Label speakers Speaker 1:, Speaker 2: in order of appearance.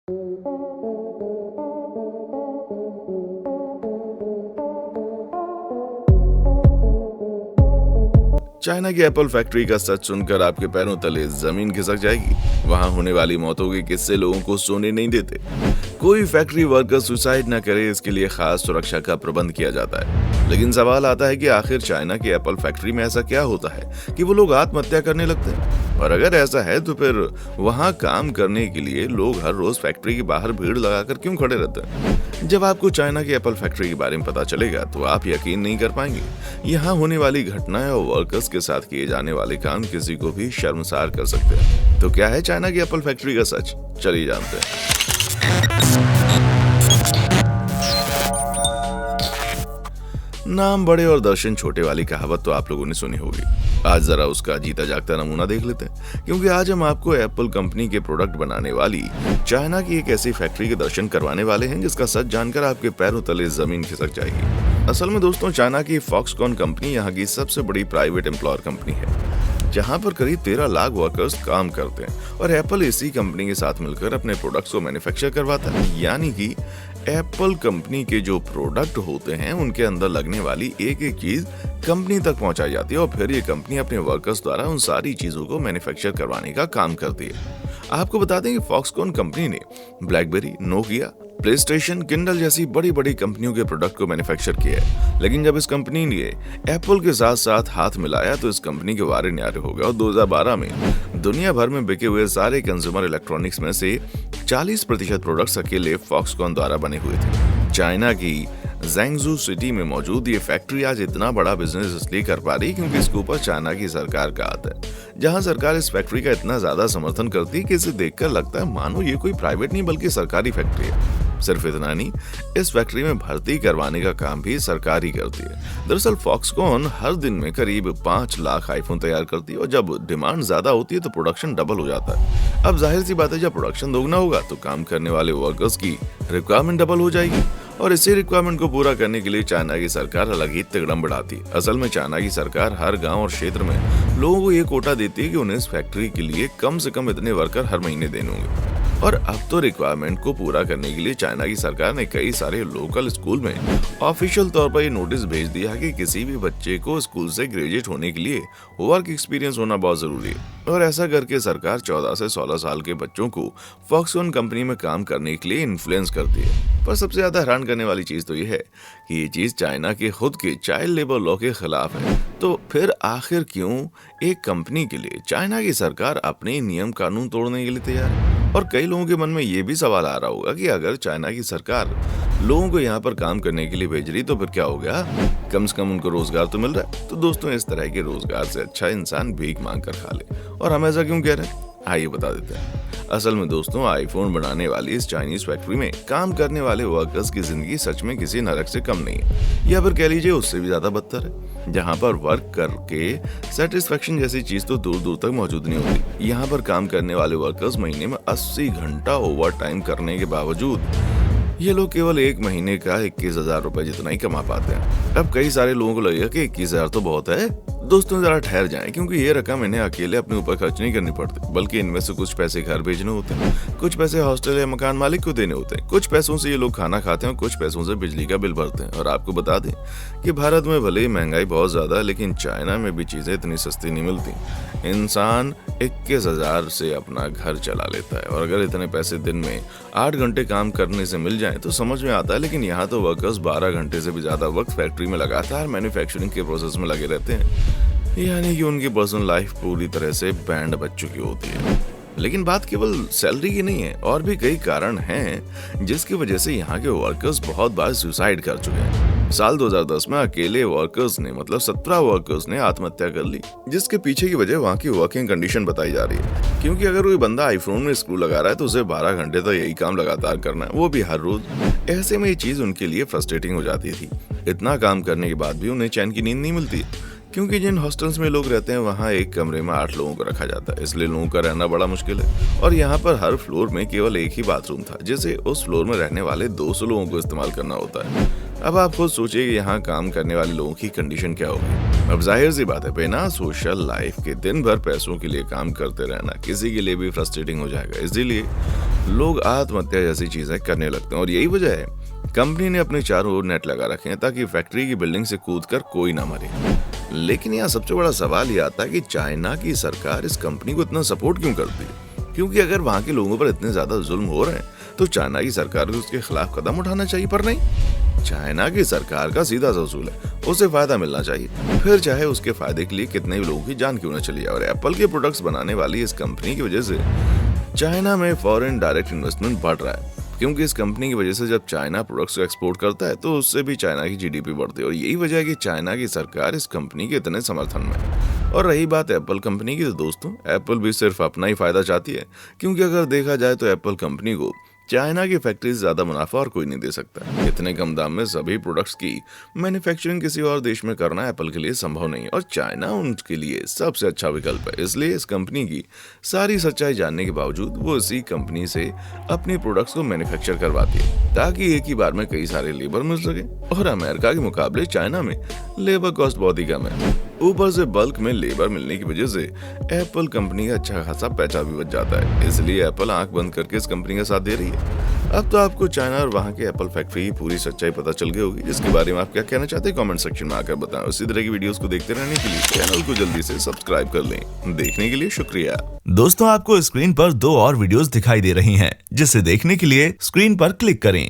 Speaker 1: China की Apple factory का सच सुनकर आपके पैरों तले जमीन खिसक जाएगी। वहां होने वाली मौतों के किस्से लोगों को सोने नहीं देते। कोई फैक्ट्री वर्कर सुसाइड न करे, इसके लिए खास सुरक्षा का प्रबंध किया जाता है। लेकिन सवाल आता है कि आखिर चाइना की एप्पल फैक्ट्री में ऐसा क्या होता है कि वो लोग आत्महत्या करने लगते हैं? और अगर ऐसा है तो फिर वहां काम करने के लिए लोग हर रोज फैक्ट्री के बाहर भीड़ लगाकर क्यों खड़े रहते हैं? जब आपको चाइना की एप्पल फैक्ट्री के बारे में पता चलेगा तो आप यकीन नहीं कर पाएंगे। यहाँ होने वाली घटनाएं और वर्कर्स के साथ किए जाने वाले काम किसी को भी शर्मसार कर सकते हैं। तो क्या है चाइना की एप्पल फैक्ट्री का सच? चलिए जानते हैं। नाम बड़े और दर्शन छोटे वाली कहावत तो आप लोगों ने सुनी होगी। आज जरा उसका जीता जागता नमूना देख लेते हैं, क्योंकि आज हम आपको एप्पल कंपनी के प्रोडक्ट बनाने वाली चाइना की एक ऐसी फैक्ट्री के दर्शन करवाने वाले हैं जिसका सच जानकर आपके पैरों तले जमीन खिसक जाएगी। असल में दोस्तों, चाइना की फॉक्सकॉन कंपनी यहाँ की सबसे बड़ी प्राइवेट एम्प्लॉयर कंपनी है, जहाँ पर करीब 13 लाख वर्कर्स काम करते हैं। और एप्पल इसी कंपनी के साथ मिलकर अपने प्रोडक्ट्स को मैन्युफैक्चर करवाता है। यानी कि एप्पल कंपनी के जो प्रोडक्ट होते हैं उनके अंदर लगने वाली एक एक चीज कंपनी तक पहुंचाई जाती है और फिर ये कंपनी अपने वर्कर्स द्वारा उन सारी चीजों को मैन्युफैक्चर करवाने का काम करती है। आपको बता दें कि फॉक्सकॉन कंपनी ने blackberry, Nokia, play station, Kindle जैसी बड़ी बड़ी कंपनियों के प्रोडक्ट को मैन्युफैक्चर किया है। लेकिन जब इस कंपनी ने एप्पल के साथ साथ हाथ मिलाया तो इस कंपनी के वारे न्यारे हो गए और 2012 में दुनिया भर में बिके हुए सारे कंज्यूमर इलेक्ट्रॉनिक्स में से 40% प्रोडक्ट्स अकेले फॉक्सकॉन द्वारा बने हुए थे। चाइना की ज़ैंगजू सिटी में मौजूद ये फैक्ट्री आज इतना बड़ा बिजनेस इसलिए कर पा रही क्योंकि इसके ऊपर चाइना की सरकार का हाथ है। जहां सरकार इस फैक्ट्री का इतना ज्यादा समर्थन करती है कि इसे देखकर लगता है मानो ये कोई प्राइवेट नहीं बल्कि सरकारी फैक्ट्री है। सिर्फ इतना नहीं, इस फैक्ट्री में भर्ती करवाने का काम भी सरकार ही करती है। दरअसल फॉक्सकॉन हर दिन में करीब 5 लाख आईफोन तैयार करती है और जब डिमांड ज्यादा होती है तो प्रोडक्शन डबल हो जाता है। अब जाहिर सी बात है, जब प्रोडक्शन दोगुना होगा तो काम करने वाले वर्कर्स की रिक्वायरमेंट डबल हो जाएगी और इसी रिक्वायरमेंट को पूरा करने के लिए चाइना की सरकार अलग ही तिकड़म बढ़ाती है। असल में चाइना की सरकार हर गांव और क्षेत्र में लोगों को ये कोटा देती है कि उन्हें इस फैक्ट्री के लिए कम से कम इतने वर्कर हर महीने देने होंगे। और अब तो रिक्वायरमेंट को पूरा करने के लिए चाइना की सरकार ने कई सारे लोकल स्कूल में ऑफिशियल तौर पर ये नोटिस भेज दिया है कि किसी भी बच्चे को स्कूल से ग्रेजुएट होने के लिए वर्क एक्सपीरियंस होना बहुत जरूरी है। और ऐसा करके सरकार 14 से 16 साल के बच्चों को फॉक्सकॉन कंपनी में काम करने के लिए इन्फ्लुएंस करती है। पर सबसे ज्यादा हैरान करने वाली चीज तो ये है कि ये चीज चाइना के खुद के चाइल्ड लेबर लॉ के खिलाफ है। तो फिर आखिर क्यों एक कंपनी के लिए चाइना की सरकार अपने नियम कानून तोड़ने के लिए तैयार है? और कई लोगों के मन में ये भी सवाल आ रहा होगा कि अगर चाइना की सरकार लोगों को यहाँ पर काम करने के लिए भेज रही तो फिर क्या हो गया, कम से कम उनको रोजगार तो मिल रहा है। तो दोस्तों, इस तरह के रोजगार से अच्छा इंसान भीख मांग कर खा ले। और हम ऐसा क्यों कह रहे हैं, आइए बता देते हैं। असल में दोस्तों, आईफोन बनाने वाली इस चाइनीज फैक्ट्री में काम करने वाले वर्कर्स की जिंदगी सच में किसी नरक से कम नहीं है, या फिर कह लीजिए उससे भी ज्यादा बदतर है। जहाँ पर वर्क करके सेटिस्फेक्शन जैसी चीज तो दूर दूर तक मौजूद नहीं होती। यहाँ पर काम करने वाले वर्कर्स महीने में 80 घंटा ओवर टाइम करने के बावजूद ये लोग केवल एक महीने का 21,000 रुपए जितना ही कमा पाते हैं। अब कई सारे लोगों को लगेगा कि 21,000 तो बहुत है। दोस्तों, जरा ठहर जाएं, क्योंकि ये रकम इन्हें अकेले अपने ऊपर खर्च नहीं करनी पड़ती, बल्कि इनमें से कुछ पैसे घर भेजने होते हैं, कुछ पैसे हॉस्टल या मकान मालिक को देने होते हैं, कुछ पैसों से ये लोग खाना खाते हैं और कुछ पैसों से बिजली का बिल भरते हैं। और आपको बता दें कि भारत में भले ही महंगाई बहुत ज्यादा है, लेकिन चाइना में भी चीजें इतनी सस्ती नहीं मिलती। इंसान 21,000 से अपना घर चला लेता है और अगर इतने पैसे दिन में 8 घंटे काम करने से मिल जाए तो समझ में आता है। लेकिन यहाँ तो वर्कर्स 12 घंटे से भी ज्यादा वक्त फैक्ट्री में लगातार मैन्युफैक्चरिंग के प्रोसेस में लगे रहते हैं, यानी कि उनकी पर्सनल लाइफ पूरी तरह से बैंड बज चुकी होती है। लेकिन बात केवल सैलरी की नहीं है, और भी कई कारण हैं जिसकी वजह से यहाँ के वर्कर्स बहुत बार सुसाइड कर चुके हैं। साल 2010 में अकेले वर्कर्स ने 17 वर्कर्स ने आत्महत्या कर ली, जिसके पीछे की वजह वहाँ की वर्किंग कंडीशन बताई जा रही है। क्योंकि अगर कोई बंदा आईफोन में स्क्रू लगा रहा है तो उसे 12 घंटे तक यही काम लगातार करना है, वो भी हर रोज। ऐसे में ये चीज उनके लिए फ्रस्ट्रेटिंग हो जाती थी। इतना काम करने के बाद भी उन्हें चैन की नींद नहीं मिलती, क्योंकि जिन हॉस्टल्स में लोग रहते हैं वहाँ एक कमरे में 8 लोगों को रखा जाता है, इसलिए लोगों का रहना बड़ा मुश्किल है। और यहाँ पर हर फ्लोर में केवल एक ही बाथरूम था, जिसे उस फ्लोर में रहने वाले 200 लोगों को इस्तेमाल करना होता है। अब आप खुद सोचिए कि यहाँ काम करने वाले लोगों की कंडीशन क्या होगी। अब जाहिर सी बात है, बिना सोशल लाइफ के दिन भर पैसों के लिए काम करते रहना किसी के लिए भी फ्रस्ट्रेटिंग हो जाएगा। इसीलिए लोग आत्महत्या जैसी चीजें करने लगते हैं और यही वजह है कंपनी ने अपने चारों ओर नेट लगा रखे हैं ताकि फैक्ट्री की बिल्डिंग से कूदकर कोई ना मरे। लेकिन यहाँ सबसे बड़ा सवाल ये आता है कि चाइना की सरकार इस कंपनी को इतना सपोर्ट क्यों करती है, क्योंकि अगर वहाँ के लोगों पर इतने ज्यादा जुल्म हो रहे हैं तो चाइना की सरकार को उसके खिलाफ कदम उठाना चाहिए, पर नहीं। चाइना की सरकार का सीधा सा उसूल है, उसे फायदा मिलना चाहिए, फिर चाहे उसके फायदे के लिए कितने भी लोगों की जान क्यों न चली जाए। और एप्पल के प्रोडक्ट्स बनाने वाली इस कंपनी की वजह से चाइना में फॉरेन डायरेक्ट इन्वेस्टमेंट बढ़ रहा है, क्योंकि इस कंपनी की वजह से जब चाइना प्रोडक्ट्स को एक्सपोर्ट करता है तो उससे भी चाइना की जीडीपी बढ़ती है और यही वजह है कि चाइना की सरकार इस कंपनी के इतने समर्थन में है। और रही बात एप्पल कंपनी की, तो दोस्तों एप्पल भी सिर्फ अपना ही फायदा चाहती है, क्योंकि अगर देखा जाए तो एप्पल कंपनी को चाइना की फैक्ट्री से ज्यादा मुनाफा और कोई नहीं दे सकता। इतने कम दाम में सभी प्रोडक्ट्स की मैन्युफैक्चरिंग किसी और देश में करना एप्पल के लिए संभव नहीं और चाइना उनके लिए सबसे अच्छा विकल्प है। इसलिए इस कंपनी की सारी सच्चाई जानने के बावजूद वो इसी कंपनी से अपनी प्रोडक्ट्स को मैन्युफैक्चर करवाती है ताकि एक ही बार में कई सारे लेबर मिल सके। और अमेरिका के मुकाबले चाइना में लेबर कॉस्ट बहुत ही कम है, ऊपर से बल्क में लेबर मिलने की वजह से एप्पल कंपनी का अच्छा खासा पैसा भी बच जाता है। इसलिए एप्पल आंख बंद करके इस कंपनी का साथ दे रही है। अब तो आपको चाइना और वहां के एप्पल फैक्ट्री की पूरी सच्चाई पता चल गई होगी, जिसके बारे में आप क्या कहना चाहते हैं कमेंट सेक्शन में आकर बताएं। उसी तरह की वीडियोस को देखते रहने के लिए चैनल को जल्दी से सब्सक्राइब कर लें। देखने के लिए शुक्रिया।
Speaker 2: दोस्तों, आपको स्क्रीन पर 2 और वीडियोस दिखाई दे रही हैं, जिसे देखने के लिए स्क्रीन पर क्लिक करें।